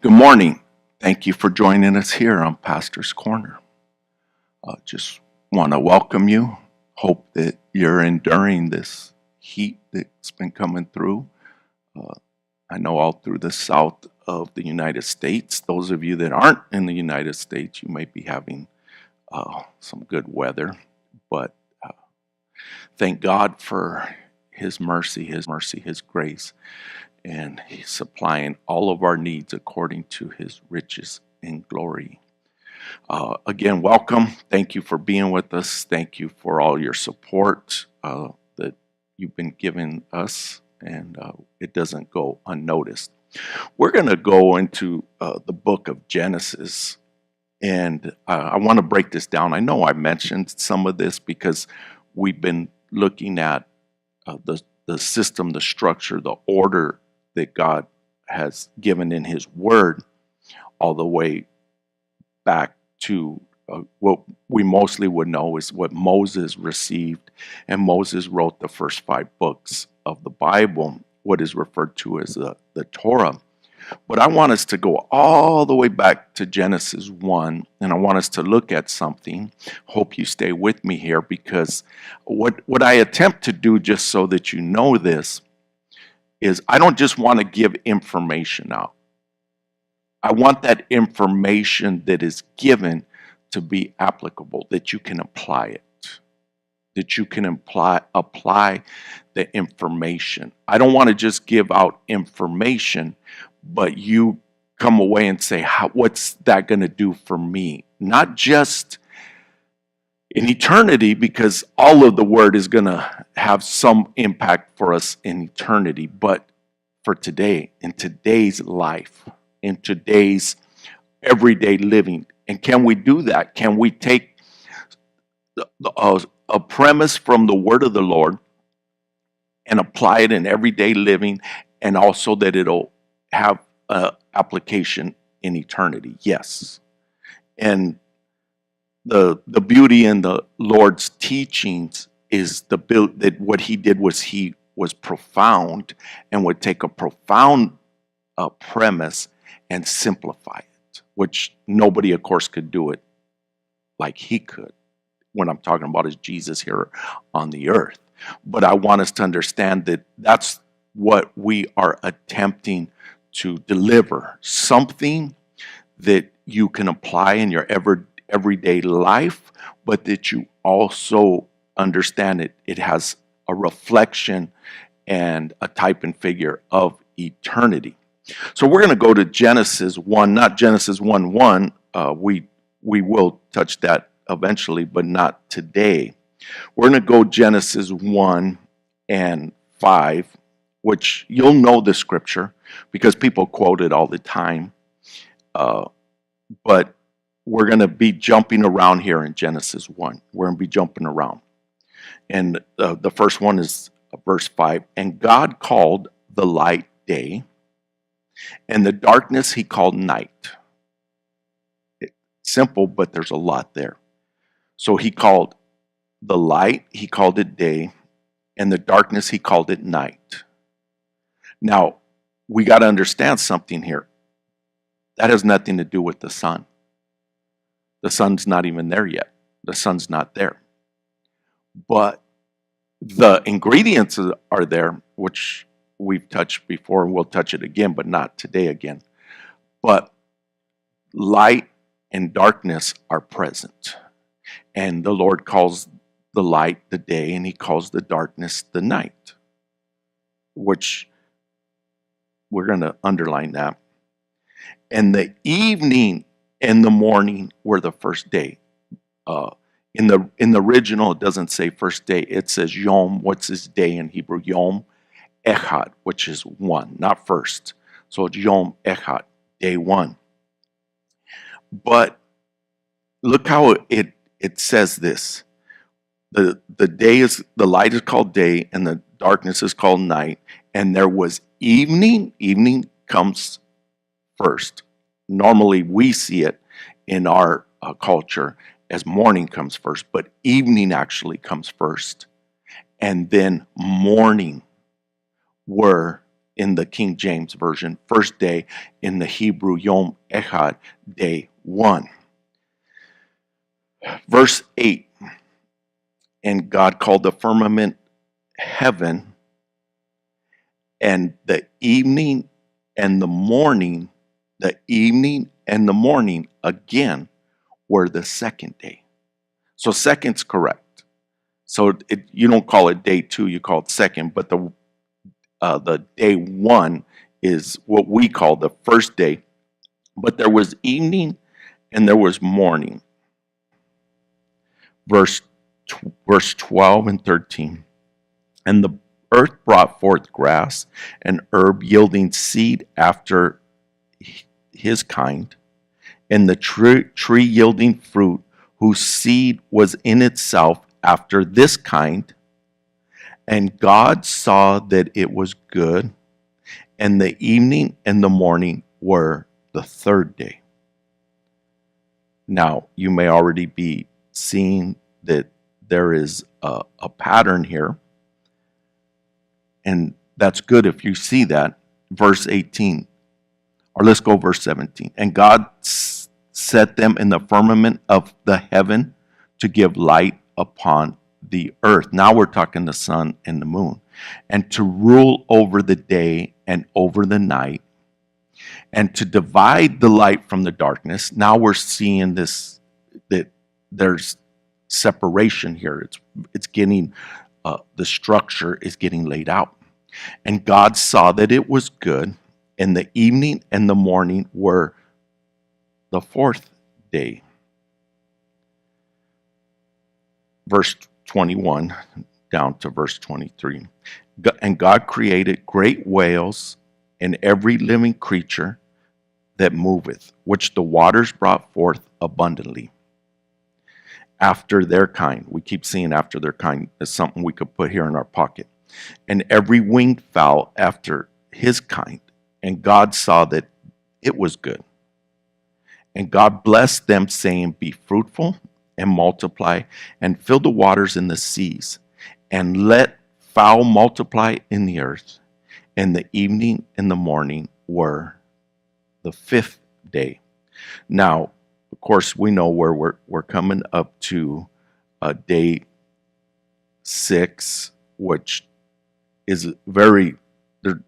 Good morning. Thank you for joining us here on Pastor's Corner. Just want to welcome you. Hope that you're enduring this heat that's been coming through. I know all through the south of the United States, those of you that aren't in the United States, you may be having some good weather. But thank God for His mercy, His grace. And He's supplying all of our needs according to His riches and glory. Again, welcome. Thank you for being with us. Thank you for all your support that you've been giving us, and it doesn't go unnoticed. We're going to go into the book of Genesis, and I want to break this down. I know I mentioned some of this because we've been looking at the system, the structure, the order that God has given in His Word, all the way back to what we mostly would know is what Moses received, and Moses wrote the first 5 books of the Bible, what is referred to as the Torah. But I want us to go all the way back to Genesis 1, and I want us to look at something. Hope you stay with me here, because what I attempt to do, just so that you know this, is I don't just want to give information out. I want that information that is given to be applicable, that you can apply it, that you can apply the information. I don't want to just give out information, but you come away and say, what's that going to do for me? Not just in eternity, because all of the Word is going to have some impact for us in eternity, but for today, in today's life, in today's everyday living. And can we do that? Can we take a premise from the Word of the Lord and apply it in everyday living, and also that it'll have application in eternity? Yes. And the beauty in the Lord's teachings is that what He did was He was profound, and would take a profound premise and simplify it, which nobody, of course, could do it like He could. What I'm talking about is Jesus here on the earth. But I want us to understand that that's what we are attempting to deliver, something that you can apply in your everyday life, but that you also understand it has a reflection and a type and figure of eternity. So we're going to go to Genesis 1, not Genesis 1:1. We will touch that eventually, but not today. We're going to go Genesis 1 and 5, which you'll know the scripture because people quote it all the time. But we're going to be jumping around here in Genesis 1. We're going to be jumping around. And the first one is verse 5. And God called the light day, and the darkness He called night. It's simple, but there's a lot there. So He called the light, He called it day, and the darkness He called it night. Now, we got to understand something here. That has nothing to do with the sun. The sun's not even there yet. The sun's not there. But the ingredients are there, which we've touched before, and we'll touch it again, but not today again. But light and darkness are present. And the Lord calls the light the day, and He calls the darkness the night, which we're going to underline that. And the evening and the morning were the first day. In the original, it doesn't say first day. It says Yom. What's his day in Hebrew? Yom Echad, which is one, not first. So it's Yom Echad, day 1. But look how it says this. The light is called day, and the darkness is called night. And there was evening. Evening comes first. Normally we see it in our culture as morning comes first, but evening actually comes first. And then morning were in the King James Version, first day, in the Hebrew, Yom Echad, day 1. Verse 8, and God called the firmament heaven, and the evening and the morning, again were the second day. So second's correct. So you don't call it day 2, you call it second, but the day 1 is what we call the first day. But there was evening and there was morning. Verse 12 and 13. And the earth brought forth grass and herb yielding seed after his kind, and the tree yielding fruit whose seed was in itself after this kind. And God saw that it was good, and the evening and the morning were the third day. Now, you may already be seeing that there is a pattern here, and that's good if you see that. Verse 18, or let's go verse 17. And God set them in the firmament of the heaven to give light upon the earth. Now we're talking the sun and the moon. And to rule over the day and over the night, and to divide the light from the darkness. Now we're seeing this, that there's separation here. It's getting, the structure is getting laid out. And God saw that it was good, and the evening and the morning were the fourth day. Verse 21 down to verse 23. And God created great whales and every living creature that moveth, which the waters brought forth abundantly, after their kind. We keep seeing after their kind as something we could put here in our pocket. And every winged fowl after his kind. And God saw that it was good. And God blessed them, saying, be fruitful and multiply, and fill the waters in the seas, and let fowl multiply in the earth. And the evening and the morning were the fifth day. Now, of course, we know where we're coming up to day 6, which is there's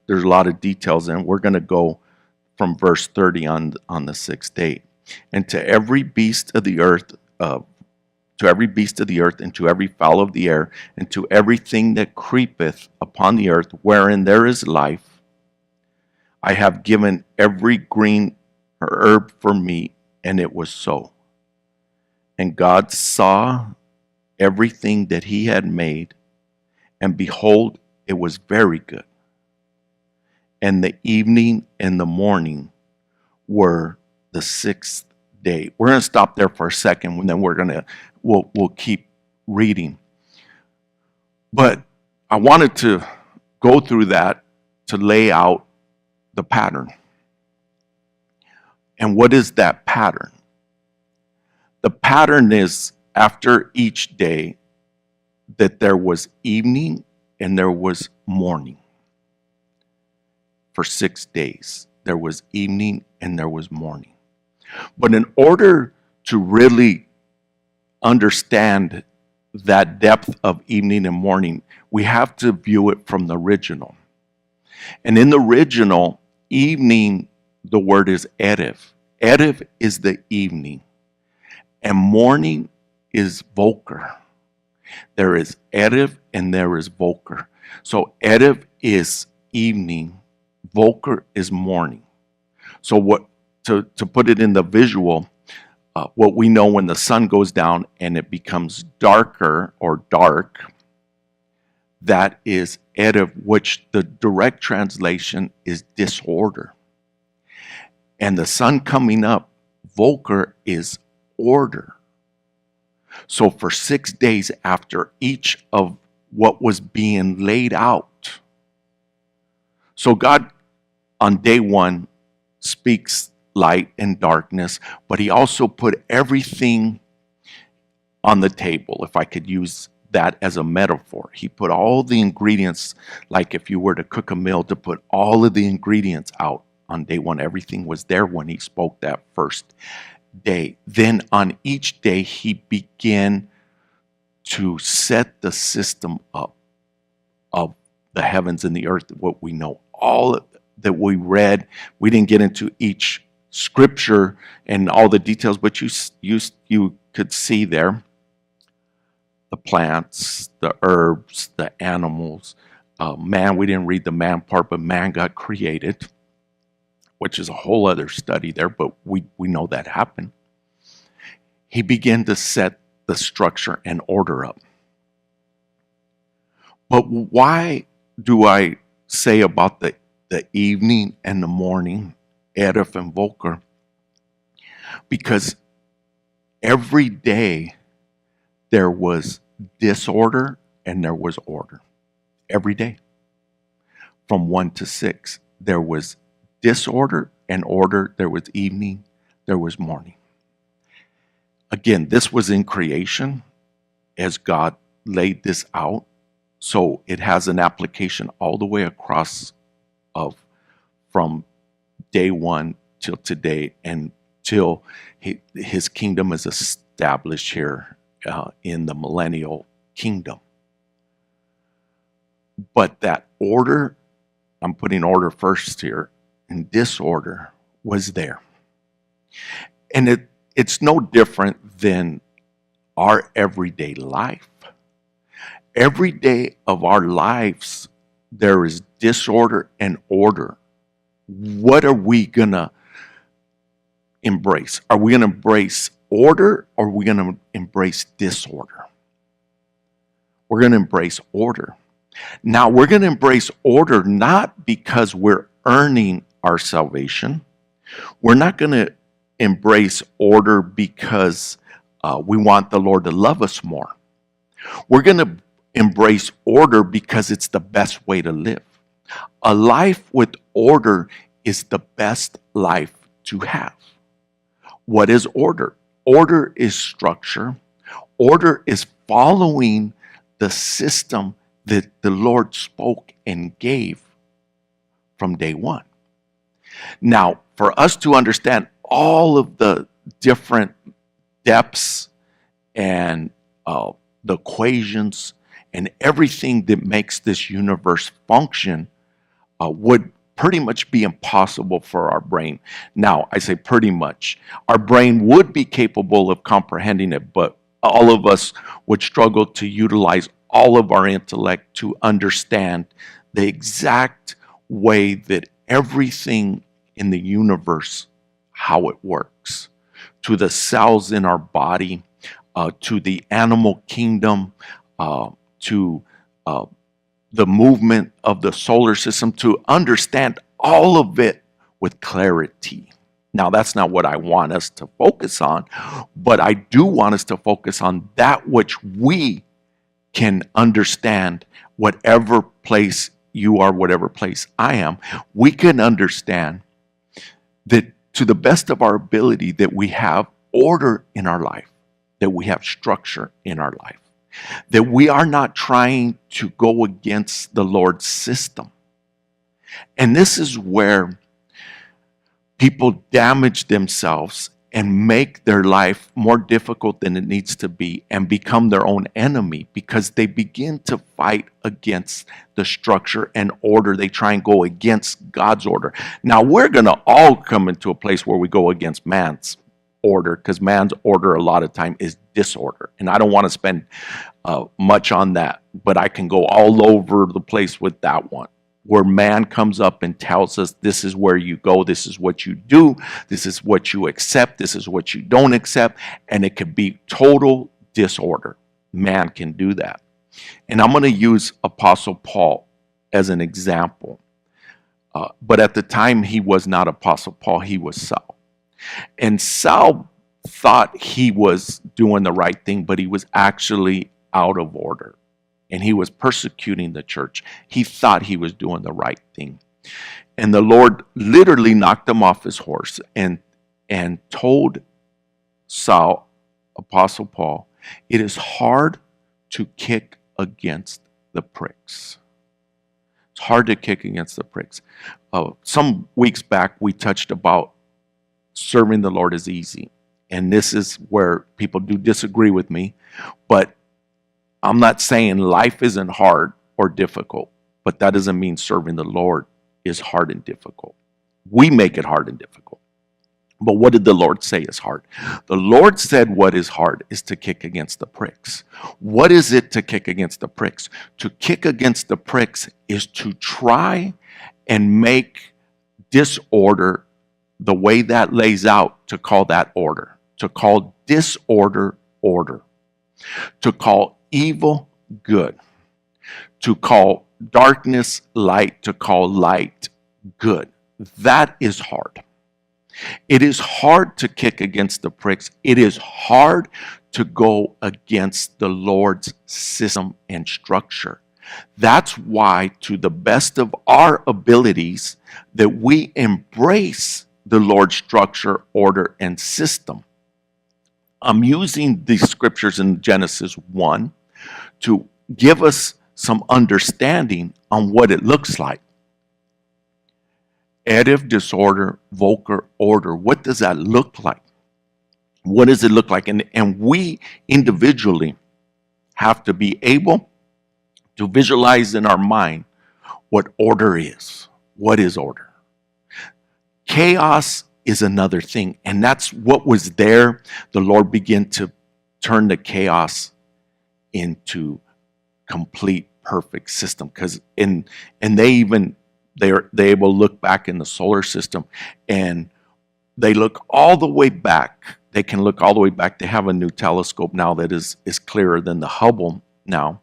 a lot of details in it. We're going to go from verse 30 on the 6th day. And to every beast of the earth, and to every fowl of the air, and to everything that creepeth upon the earth, wherein there is life, I have given every green herb for meat, and it was so. And God saw everything that he had made, and behold, it was very good. And the evening and the morning were the 6th day. We're going to stop there for a second, and then we'll keep reading. But I wanted to go through that to lay out the pattern. And what is that pattern? The pattern is after each day that there was evening and there was morning. For 6 days, there was evening and there was morning. But in order to really understand that depth of evening and morning, we have to view it from the original. And in the original, evening, the word is erev. Erev is the evening. And morning is voker. There is erev and there is voker. So erev is evening, voker is morning. So what to put it in the visual, what we know when the sun goes down and it becomes darker or dark, that is erev, which the direct translation is disorder. And the sun coming up, voker, is order. So for 6 days after each of what was being laid out. So God on day 1 speaks light and darkness, but he also put everything on the table, if I could use that as a metaphor. He put all the ingredients, like if you were to cook a meal, to put all of the ingredients out on day one. Everything was there when he spoke that first day. Then on each day, he began to set the system up of the heavens and the earth, what we know. All that we read, we didn't get into each scripture and all the details, but you could see there the plants, the herbs, the animals. Man, we didn't read the man part, but man got created, which is a whole other study there, but we know that happened. He began to set the structure and order up. But why do I say about the evening and the morning, Erev and Boker? Because every day there was disorder and there was order. Every day. From 1 to 6, there was disorder and order. There was evening, there was morning. Again, this was in creation as God laid this out. So it has an application all the way across from day one till today, and till his kingdom is established here in the millennial kingdom. But that order, I'm putting order first here, and disorder was there. And it's no different than our everyday life. Every day of our lives, there is disorder and order. What are we going to embrace? Are we going to embrace order, or are we going to embrace disorder? We're going to embrace order. Now, we're going to embrace order not because we're earning our salvation. We're not going to embrace order because we want the Lord to love us more. We're going to embrace order because it's the best way to live. A life with order is the best life to have. What is order? Order is structure. Order is following the system that the Lord spoke and gave from day one. Now, for us to understand all of the different depths and the equations and everything that makes this universe function would pretty much be impossible for our brain. Now, I say pretty much. Our brain would be capable of comprehending it, but all of us would struggle to utilize all of our intellect to understand the exact way that everything in the universe, how it works, to the cells in our body, to the animal kingdom, to the movement of the solar system, to understand all of it with clarity. Now, that's not what I want us to focus on, but I do want us to focus on that which we can understand. Whatever place you are, whatever place I am, we can understand that to the best of our ability, that we have order in our life, that we have structure in our life, that we are not trying to go against the Lord's system. And this is where people damage themselves and make their life more difficult than it needs to be and become their own enemy, because they begin to fight against the structure and order. They try and go against God's order. Now, we're going to all come into a place where we go against man's order, because man's order a lot of time is disorder. And I don't want to spend much on that, but I can go all over the place with that one, where man comes up and tells us, this is where you go, this is what you do, this is what you accept, this is what you don't accept, and it could be total disorder. Man can do that. And I'm going to use Apostle Paul as an example. But at the time, he was not Apostle Paul, he was Saul. And Saul thought he was doing the right thing, but he was actually out of order. And he was persecuting the church. He thought he was doing the right thing. And the Lord literally knocked him off his horse and told Saul, Apostle Paul, it is hard to kick against the pricks. It's hard to kick against the pricks. Some weeks back, we touched about serving the Lord is easy. And this is where people do disagree with me. But I'm not saying life isn't hard or difficult, but that doesn't mean serving the Lord is hard and difficult. We make it hard and difficult. But what did the Lord say is hard? The Lord said what is hard is to kick against the pricks. What is it to kick against the pricks? To kick against the pricks is to try and make disorder the way that lays out, to call that order. To call disorder order. To call evil good. To call darkness light. To call light good. That is hard. It is hard to kick against the pricks. It is hard to go against the Lord's system and structure. That's why, to the best of our abilities, that we embrace the Lord's structure, order, and system. I'm using these scriptures in Genesis 1 to give us some understanding on what it looks like. Additive disorder, vocal order. What does that look like? What does it look like? And we individually have to be able to visualize in our mind what order is. What is order? Chaos is another thing. And that's what was there. The Lord began to turn the chaos into complete, perfect system. Because they're able to look back in the solar system, and they look all the way back. They can look all the way back. They have a new telescope now that is clearer than the Hubble now.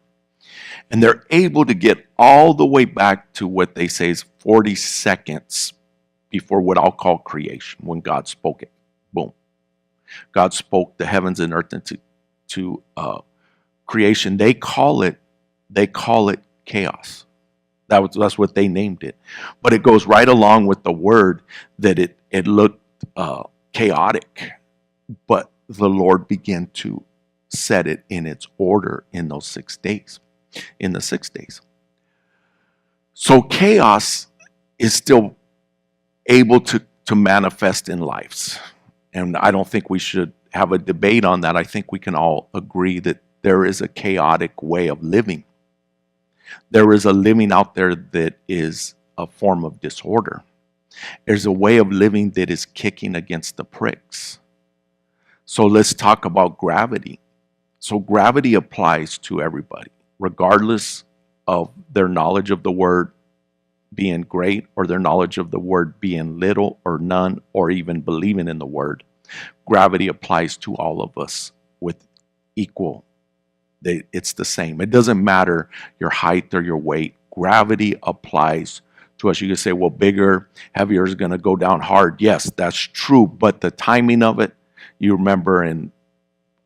And they're able to get all the way back to what they say is 40 seconds before what I'll call creation, when God spoke it. Boom. God spoke the heavens and earth into creation. They call it chaos. That's what they named it. But it goes right along with the word that it looked chaotic. But the Lord began to set it in its order in those 6 days. In the 6 days. So chaos is still able to manifest in lives. And I don't think we should have a debate on that. I think we can all agree that there is a chaotic way of living. There is a living out there that is a form of disorder. There's a way of living that is kicking against the pricks. So let's talk about gravity. So gravity applies to everybody, regardless of their knowledge of the word being great or their knowledge of the word being little or none or even believing in the word. Gravity applies to all of us with equal. It's the same. It doesn't matter your height or your weight. Gravity applies to us. You can say, well, bigger, heavier is going to go down hard. Yes, that's true. But the timing of it, you remember in,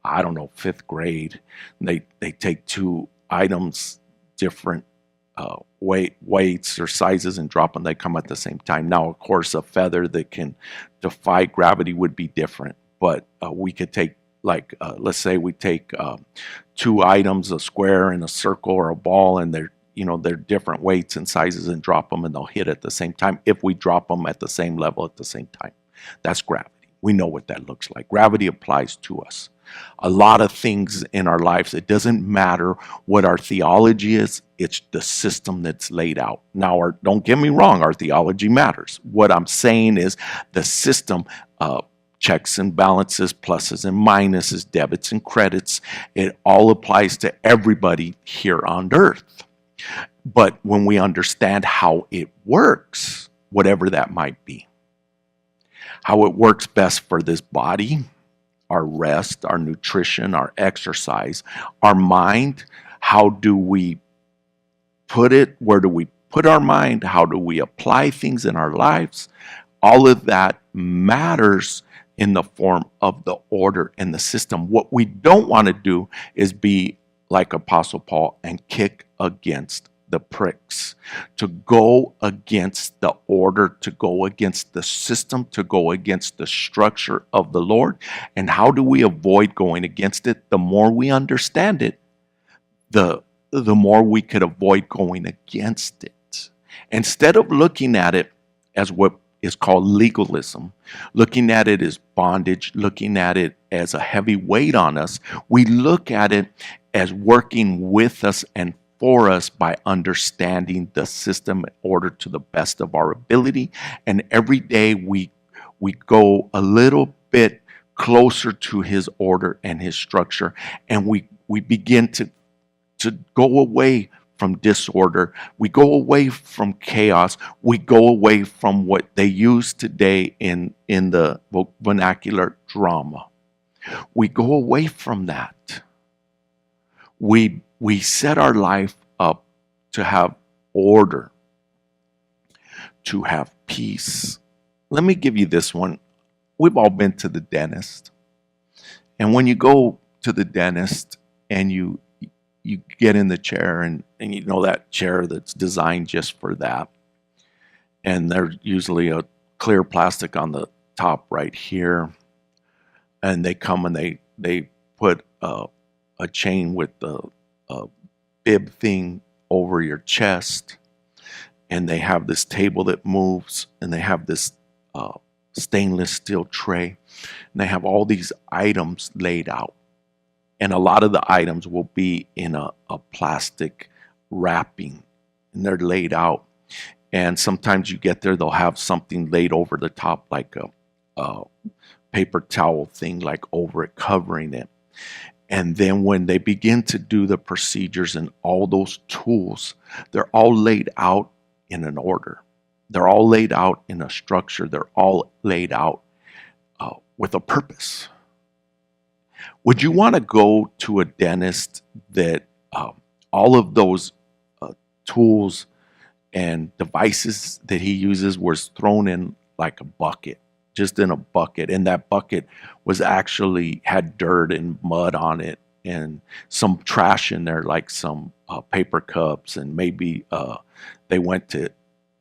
I don't know, 5th grade, they take 2 items, different weights or sizes, and drop them. They come at the same time. Now, of course, a feather that can defy gravity would be different. But we could take, let's say we take 2 items, a square and a circle or a ball, and they're different weights and sizes, and drop them and they'll hit at the same time if we drop them at the same level at the same time. That's gravity. We know what that looks like. Gravity applies to us. A lot of things in our lives, it doesn't matter what our theology is, it's the system that's laid out. Now, don't get me wrong, our theology matters. What I'm saying is the system, checks and balances, pluses and minuses, debits and credits, it all applies to everybody here on earth. But when we understand how it works, whatever that might be, how it works best for this body, our rest, our nutrition, our exercise, our mind, how do we put it? Where do we put our mind? How do we apply things in our lives? All of that matters in the form of the order and the system. What we don't want to do is be like Apostle Paul and kick against the pricks, to go against the order, to go against the system, to go against the structure of the Lord. And how do we avoid going against it? The more we understand it, the more we could avoid going against it. Instead of looking at it as what is called legalism, looking at it as bondage, looking at it as a heavy weight on us, we look at it as working with us and for us by understanding the system in order to the best of our ability. And every day we go a little bit closer to his order and his structure, and we begin to go away from disorder. We go away from chaos. We go away from what they use today in the vernacular drama. We go away from that. We set our life up to have order, to have peace. Let me give you this one. We've all been to the dentist. And when you go to the dentist and you get in the chair, and you know that chair that's designed just for that. And there's usually a clear plastic on the top right here. And they come and they put a chain with the bib thing over your chest. And they have this table that moves, and they have this stainless steel tray. And they have all these items laid out. And a lot of the items will be in a plastic wrapping, and they're laid out. And sometimes you get there, they'll have something laid over the top, like a paper towel thing, like over it, covering it. And then when they begin to do the procedures and all those tools, they're all laid out in an order. They're all laid out in a structure. They're all laid out with a purpose. Would you want to go to a dentist that all of those tools and devices that he uses was thrown in like a bucket, just in a bucket, and that bucket was actually had dirt and mud on it and some trash in there, like some paper cups, and maybe they went to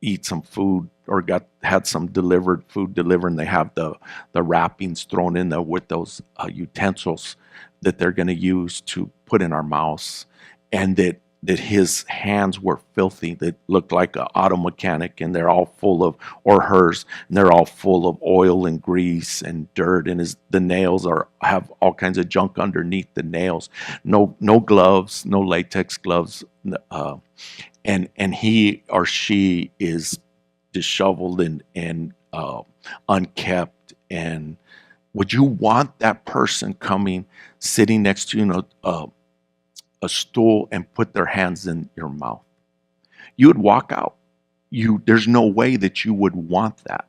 eat some food or had some food delivered, and they have the wrappings thrown in there with those utensils that they're going to use to put in our mouths, and that his hands were filthy, that looked like an auto mechanic, and they're all full of, or hers, and they're all full of oil and grease and dirt, and the nails have all kinds of junk underneath the nails. No gloves, no latex gloves, and he or she is disheveled and unkept. And would you want that person coming, sitting next to you in a stool, and put their hands in your mouth? You would walk out. There's no way that you would want that.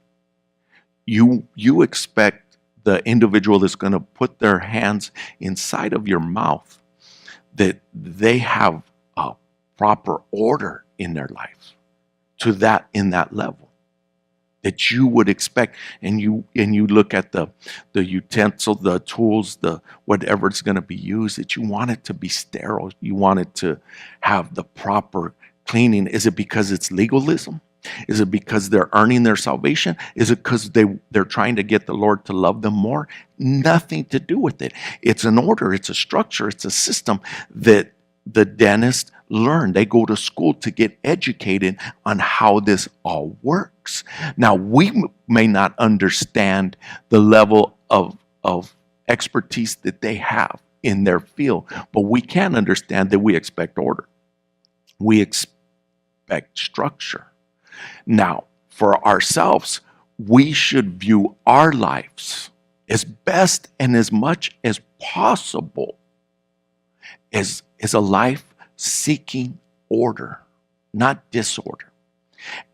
You expect the individual that's going to put their hands inside of your mouth that they have a proper order in their life in that level that you would expect. And you look at the utensil, the tools, the whatever it's going to be used, that you want it to be sterile. You want it to have the proper cleaning. Is it because it's legalism? Is it because they're earning their salvation? Is it because they're trying to get the Lord to love them more? Nothing to do with it. It's an order, it's a structure, it's a system that the dentist learn. They go to school to get educated on how this all works. Now, we may not understand the level of expertise that they have in their field, but we can understand that we expect order. We expect structure. Now, for ourselves, we should view our lives as best and as much as possible as a life seeking order, not disorder.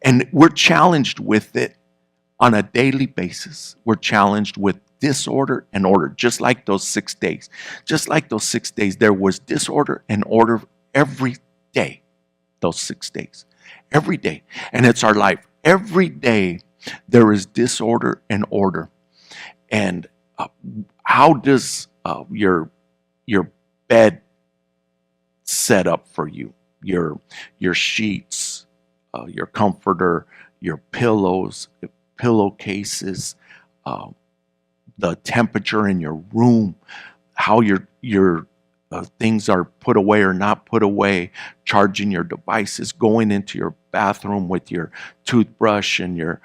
And we're challenged with it on a daily basis. We're challenged with disorder and order, just like those 6 days. Just like those 6 days, there was disorder and order every day, those 6 days. Every day. And it's our life. Every day there is disorder and order. And how does your bed set up for you? Your sheets, your comforter, your pillows, pillowcases, the temperature in your room, how your things are put away or not put away, charging your devices, going into your bathroom with your toothbrush and your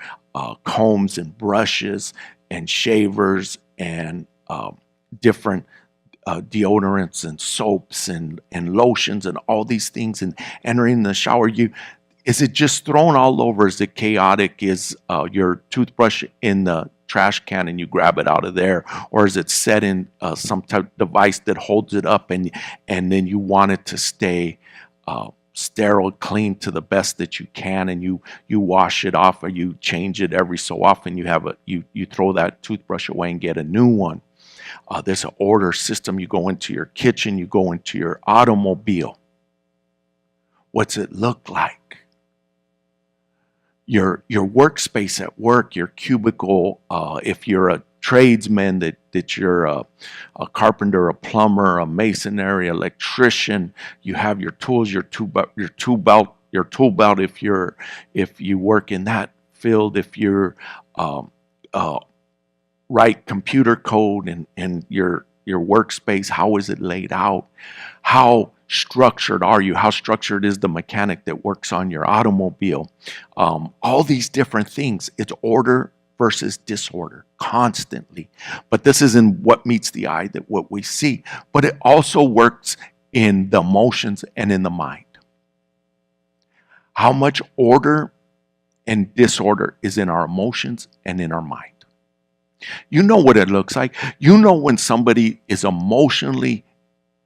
combs and brushes and shavers and different deodorants and soaps and lotions and all these things, and entering the shower. Is it just thrown all over? Is it chaotic? Is your toothbrush in the trash can and you grab it out of there? Or is it set in some type of device that holds it up, and then you want it to stay sterile, clean to the best that you can, and you wash it off, or you change it every so often? You throw that toothbrush away and get a new one. There's an order system. You go into your kitchen, you go into your automobile. What's it look like? Your workspace at work, your cubicle, if you're a tradesman, that you're a carpenter, a plumber, a masonry, electrician, you have your tools, your tool belt if you work in that field, if you're write computer code and your workspace, how is it laid out? How structured are you? How structured is the mechanic that works on your automobile? All these different things. It's order versus disorder constantly. But this isn't what meets the eye, that what we see. But it also works in the emotions and in the mind. How much order and disorder is in our emotions and in our mind? You know what it looks like. You know when somebody is emotionally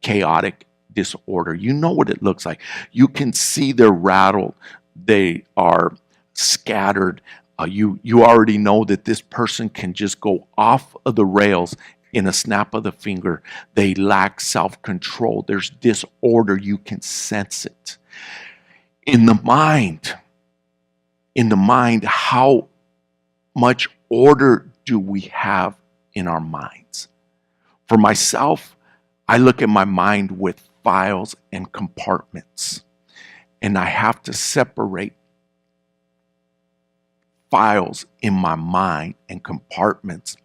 chaotic, disorder. You know what it looks like. You can see they're rattled. They are scattered. You already know that this person can just go off of the rails in a snap of the finger. They lack self-control. There's disorder. You can sense it. In the mind, how much order do we have in our minds? For myself, I look at my mind with files and compartments, and I have to separate files in my mind and compartments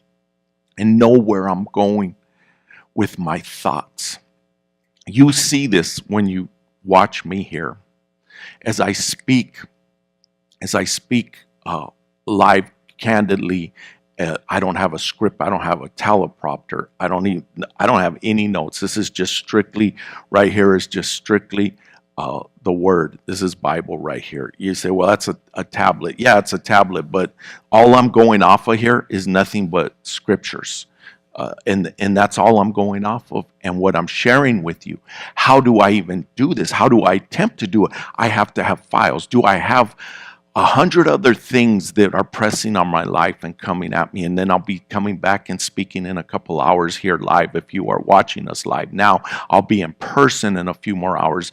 and know where I'm going with my thoughts. You see this when you watch me here. As I speak live, candidly, I don't have a script. I don't have a teleprompter. I don't have any notes. This is just strictly, right here is just strictly the word. This is Bible right here. You say, well, that's a tablet. Yeah, it's a tablet, but all I'm going off of here is nothing but scriptures. And that's all I'm going off of, and what I'm sharing with you. How do I even do this? How do I attempt to do it? I have to have files. Do I have 100 other things that are pressing on my life and coming at me? And then I'll be coming back and speaking in a couple hours here live. If you are watching us live now, I'll be in person in a few more hours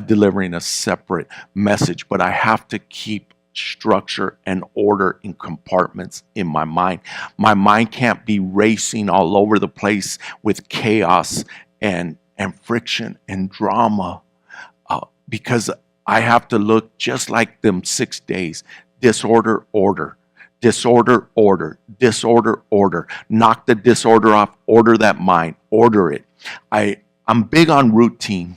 delivering a separate message. But I have to keep structure and order in compartments in my mind. My mind can't be racing all over the place with chaos and friction and drama, because I have to look just like them 6 days. Disorder, order. Disorder, order. Disorder, order. Knock the disorder off. Order that mind. Order it. I'm big on routines.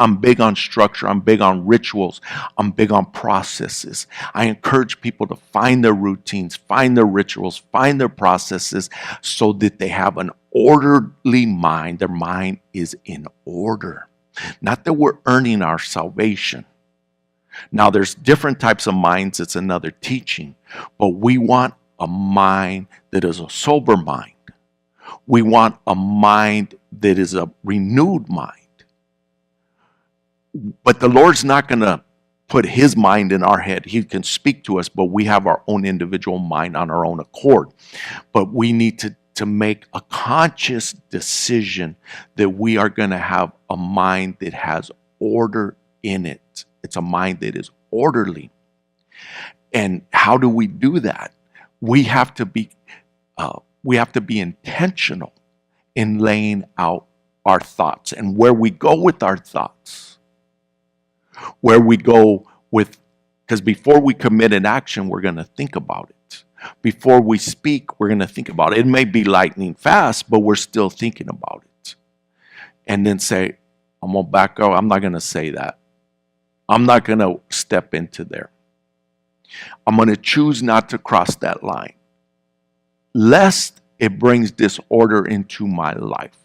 I'm big on structure. I'm big on rituals. I'm big on processes. I encourage people to find their routines, find their rituals, find their processes, so that they have an orderly mind. Their mind is in order. Not that we're earning our salvation. Now, there's different types of minds. It's another teaching. But we want a mind that is a sober mind. We want a mind that is a renewed mind. But the Lord's not going to put his mind in our head. He can speak to us, but we have our own individual mind on our own accord. But we need to make a conscious decision that we are going to have a mind that has order in it. It's a mind that is orderly. And how do we do that? We have to be intentional in laying out our thoughts and where we go with our thoughts. Where we go with, because before we commit an action, we're going to think about it. Before we speak, we're going to think about it. It may be lightning fast, but we're still thinking about it. and then say, I'm going to back up. I'm not going to say that. I'm not going to step into there. I'm going to choose not to cross that line, lest it brings disorder into my life,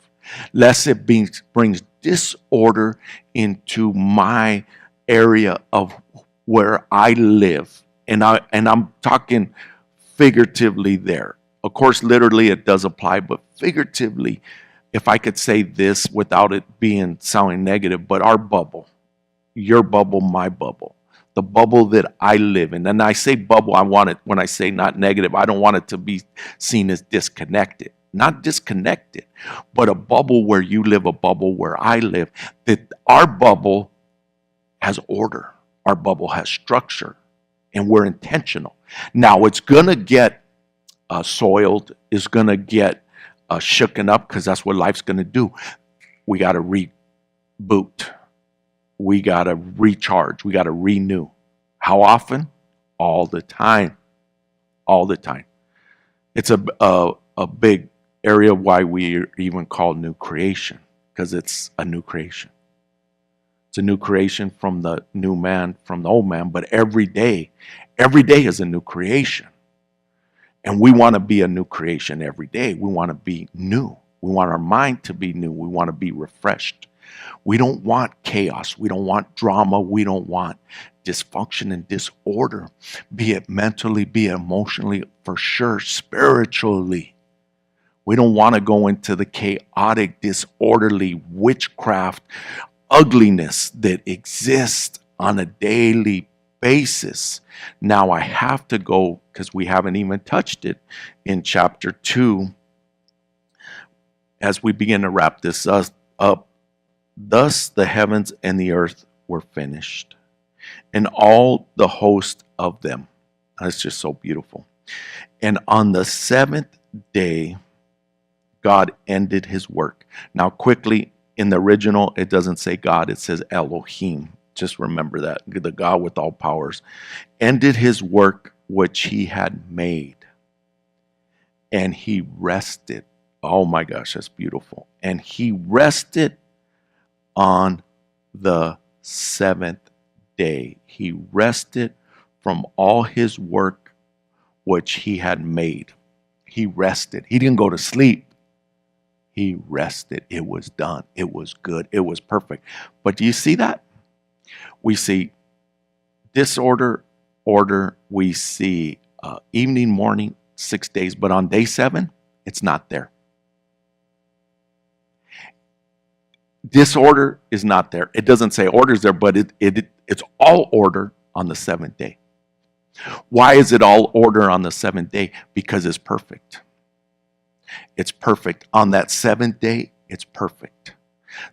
lest it brings disorder into my area of where I live. And I'm talking figuratively there. Of course, literally it does apply, but figuratively, if I could say this without it sounding negative, but our bubble, your bubble, my bubble, the bubble that I live in. And I say bubble, I want it, when I say not negative, I don't want it to be seen as disconnected. Not disconnected, but a bubble where you live, a bubble where I live. That our bubble has order. Our bubble has structure. And we're intentional. Now, it's going to get soiled. It's going to get shooken up, because that's what life's going to do. We got to reboot. We got to recharge. We got to renew. How often? All the time. All the time. It's a big area why we even call new creation, because it's a new creation. It's a new creation from the new man, from the old man, but every day is a new creation. And we want to be a new creation every day. We want to be new. We want our mind to be new. We want to be refreshed. We don't want chaos. We don't want drama. We don't want dysfunction and disorder, be it mentally, be it emotionally, for sure, spiritually. We don't want to go into the chaotic, disorderly witchcraft, ugliness that exists on a daily basis. Now I have to go, because we haven't even touched it, in chapter 2, as we begin to wrap this up. Thus the heavens and the earth were finished, and all the host of them. That's just so beautiful. And on the seventh day, God ended his work. Now quickly, in the original, it doesn't say God, it says Elohim. Just remember that. The God with all powers ended his work which he had made. And he rested. Oh my gosh, that's beautiful. And he rested on the seventh day. He rested from all his work which he had made. He rested. He didn't go to sleep. He rested. It was done. It was good. It was perfect. But do you see that? We see disorder, order. We see evening, morning, 6 days. But on day 7, it's not there. Disorder is not there. It doesn't say order is there, but it's all order on the 7th day. Why is it all order on the 7th day? Because it's perfect. It's perfect. On that 7th day, it's perfect.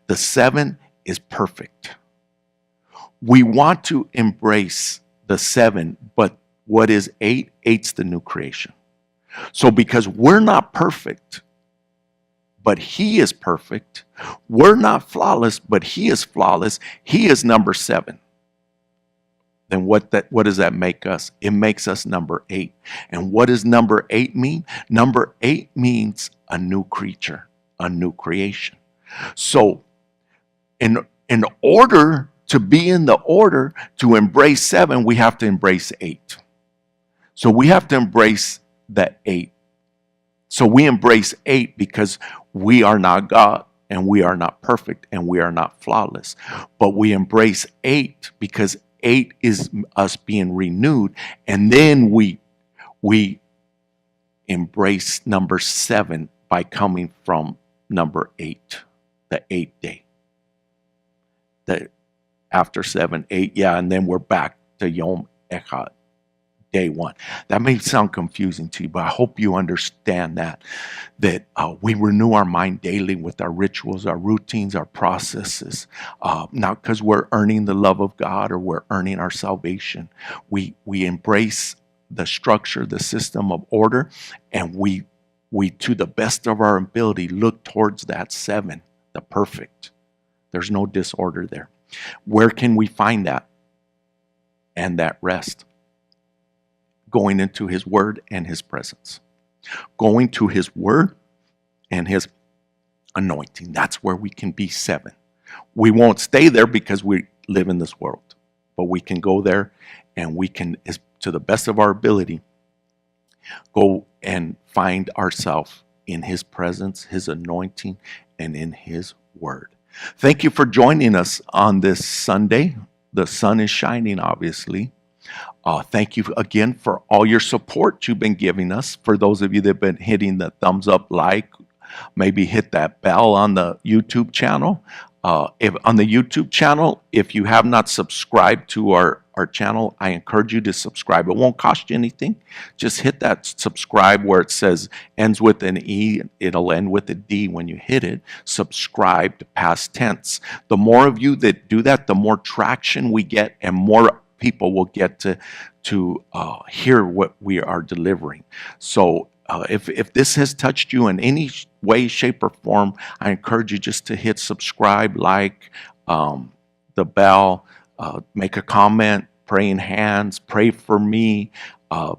The 7 is perfect. We want to embrace the 7, but what is 8? 8's the new creation. So because we're not perfect, but he is perfect, we're not flawless, but he is flawless, he is number 7. Then what does that make us? It makes us number 8. And what does number 8 mean? Number 8 means a new creature, a new creation. So in order to be in the order to embrace 7, we have to embrace 8. So we have to embrace the 8. So we embrace 8 because we are not God, and we are not perfect, and we are not flawless. But we embrace 8 because 8 is us being renewed, and then we embrace number 7 by coming from number 8, the 8th day. After 7, 8, yeah, and then we're back to Yom Echad, day 1. That may sound confusing to you, but I hope you understand that we renew our mind daily with our rituals, our routines, our processes, not because we're earning the love of God or we're earning our salvation. We embrace the structure, the system of order, and we to the best of our ability look towards that 7, the perfect. There's no disorder there. Where can we find that and that rest? Going into his word and his presence. Going to his word and his anointing. That's where we can be 7. We won't stay there because we live in this world, but we can go there and we can, to the best of our ability, go and find ourselves in His presence, His anointing, and in His word. Thank you for joining us on this Sunday. The sun is shining, obviously. Thank you again for all your support you've been giving us. For those of you that have been hitting the thumbs up, like, maybe hit that bell on the YouTube channel. If you have not subscribed to our channel, I encourage you to subscribe. It won't cost you anything. Just hit that subscribe where it says ends with an E. It'll end with a D when you hit it. Subscribe to past tense. The more of you that do that, the more traction we get and more people will get to hear what we are delivering. So if this has touched you in any way, shape, or form, I encourage you just to hit subscribe, like, the bell, make a comment, praying hands, pray for me.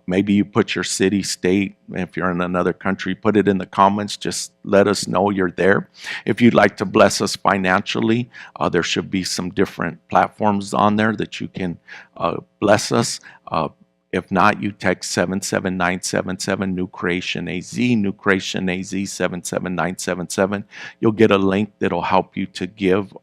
Maybe you put your city, state, if you're in another country, put it in the comments. Just let us know you're there. If you'd like to bless us financially, there should be some different platforms on there that you can bless us. If not, you text 77977 New Creation AZ, New Creation AZ 77977. You'll get a link that'll help you to give,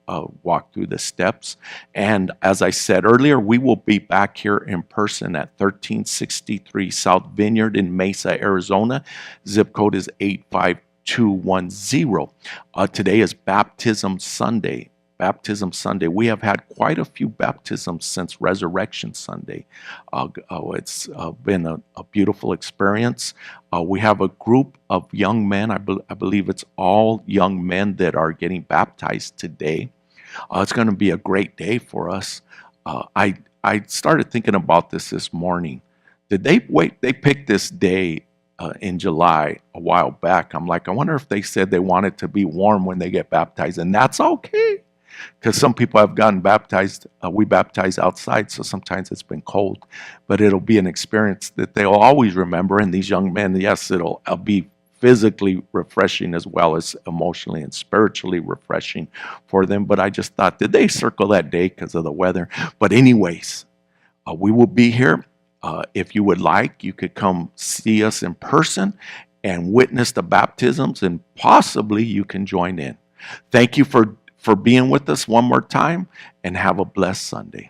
walk through the steps. And as I said earlier, we will be back here in person at 1363 South Vineyard in Mesa, Arizona. Zip code is 85210. Today is Baptism Sunday. Baptism Sunday. We have had quite a few baptisms since Resurrection Sunday. It's been a beautiful experience. We have a group of young men. I believe it's all young men that are getting baptized today. It's going to be a great day for us. I started thinking about this morning. Did they wait? They picked this day in July a while back. I'm like, I wonder if they said they want it to be warm when they get baptized, and that's okay. Because some people have gotten baptized. We baptize outside, so sometimes it's been cold. But it'll be an experience that they'll always remember. And these young men, yes, it'll be physically refreshing as well as emotionally and spiritually refreshing for them. But I just thought, did they circle that day because of the weather? But anyways, we will be here. If you would like, you could come see us in person and witness the baptisms, and possibly you can join in. Thank you for being with us one more time, and have a blessed Sunday.